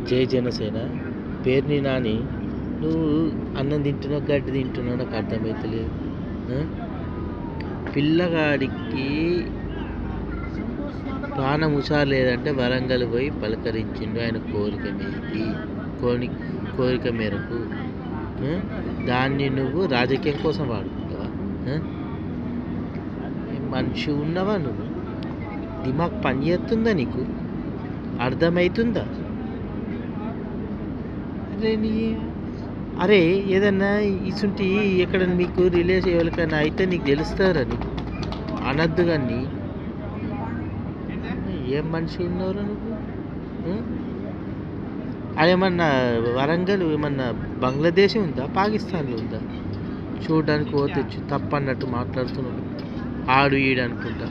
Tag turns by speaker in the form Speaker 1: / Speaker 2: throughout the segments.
Speaker 1: జై జనసేన పేరుని నాని నువ్వు అన్నం తింటున్నావు గడ్డి తింటున్నావు నాకు అర్థమవుతలేదు. పిల్లగాడికి ప్రాణం హుషారు లేదంటే వరంగల్ పోయి పలకరించిండు ఆయన కోరిక మేరకు. దాన్ని నువ్వు రాజకీయం కోసం వాడుకుంటావా? మనిషి ఉన్నవా నువ్వు? దిమాగ్ పని చేస్తుందా నీకు? అర్థమవుతుందా? అరే ఏదన్నా ఇసుంటి ఎక్కడ మీకు రిలేషన్ ఎవరికైనా అయితే నీకు తెలుస్తారా? నీకు అనద్దు కానీ ఏం మనిషి ఉన్నావురా నువ్వు? అదేమన్నా వరంగల్ ఏమన్నా బంగ్లాదేశ్ ఉందా, పాకిస్తాన్లో ఉందా? చూడడానికి పోతే తప్పన్నట్టు మాట్లాడుతున్నాడు. ఆడు ఈడు అనుకుంటా.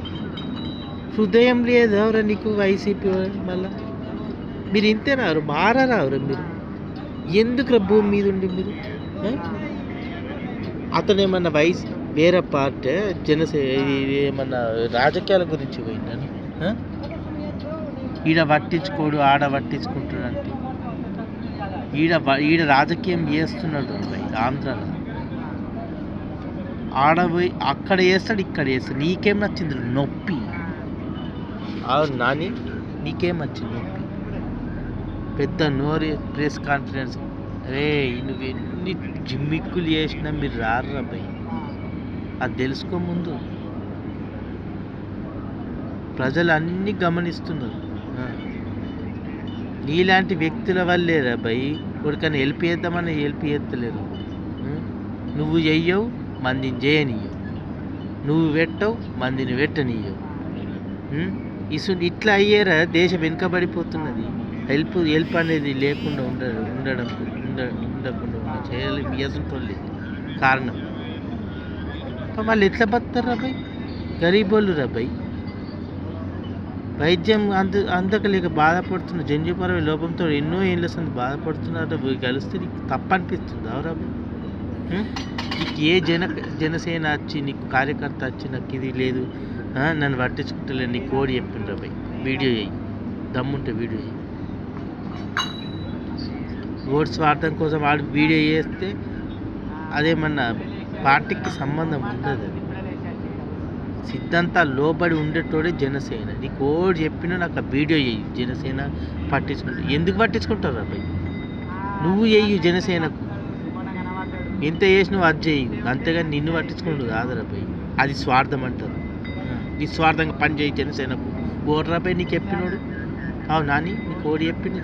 Speaker 1: హృదయం లేదవరా నీకు? వైసీపీ మళ్ళా మీరు ఇంతేనారు, మారారావురా మీరు? ఎందుకు భూమి మీద ఉండి మీరు? అతను ఏమన్నా వేరే పార్టీ ఏమన్నా రాజకీయాల గురించి పోయిందని ఈడ పట్టించుకోడు ఆడ పట్టించుకుంటాడంటే ఈడ రాజకీయం చేస్తున్నాడు ఆంధ్రాలో. ఆడపోయి అక్కడ చేస్తాడు ఇక్కడ చేస్తాడు. నీకేం నచ్చింది? నొప్పి. అవును నాని, నీకేం నచ్చింది? నొప్పి. పెద్ద నోరు ప్రెస్ కాన్ఫరెన్స్. అరే నువ్వు ఎన్ని జిమ్మిక్కులు చేసినా మీరు రారా భయ్, అది తెలుసుకో ముందు. ప్రజలు అన్నీ గమనిస్తున్నారు. నీలాంటి వ్యక్తుల వల్లేరా భయ్ ఎవరికైనా హెల్ప్ చేద్దామని హెల్ప్ చేస్తలేరు. నువ్వు చెయ్యవు, మందిని చేయనీయవు. నువ్వు పెట్టవు, మందిని పెట్టనీయవు. ఇట్లా అయ్యేరా దేశం వెనుకబడిపోతున్నది. హెల్ప్ అనేది లేకుండా ఉండకుండా చేయాలి వ్యసంటోళ్ళే కారణం. వాళ్ళు ఎట్లా బతారు రాబాయ్? గరీబోళ్ళు రాబాయ్. వైద్యం అందకలేక బాధపడుతున్న జన్యుపరమైన లోపంతో ఎన్నో ఏళ్ళ సంది బాధపడుతున్నారు. కలిస్తే నీకు తప్పనిపిస్తుంది అవరాబాయ్? నీకు ఏ జనసేన వచ్చి నీకు కార్యకర్త వచ్చి నాకు ఇది లేదు నన్ను పట్టించుకుంటలేదు నీ కోడి చెప్పిండ్రా బాయ్. వీడియో చేయి, దమ్ముంటే వీడియో చేయి. ఓట్ స్వార్థం కోసం వాడు వీడియో చేస్తే అదేమన్నా పార్టీకి సంబంధం ఉండదు. అది సిద్ధాంతాలు లోబడి ఉండేటోడే జనసేన. నీకు ఓడి చెప్పినా నాకు ఆ వీడియో చేయి. జనసేన పట్టించుకుంటా. ఎందుకు పట్టించుకుంటారు అబ్బాయి? నువ్వు చెయ్యి జనసేనకు ఎంత చేసినావు అది చెయ్యి, అంతేగాని నిన్ను పట్టించుకుంటు కాదురా అబ్బాయి. అది స్వార్థం అంటారు. నిస్వార్థంగా పని చేయి జనసేనకు. ఓడరాబాయి నీకు చెప్పినోడు. అవు నాని నీకు ఓడి చెప్పింది.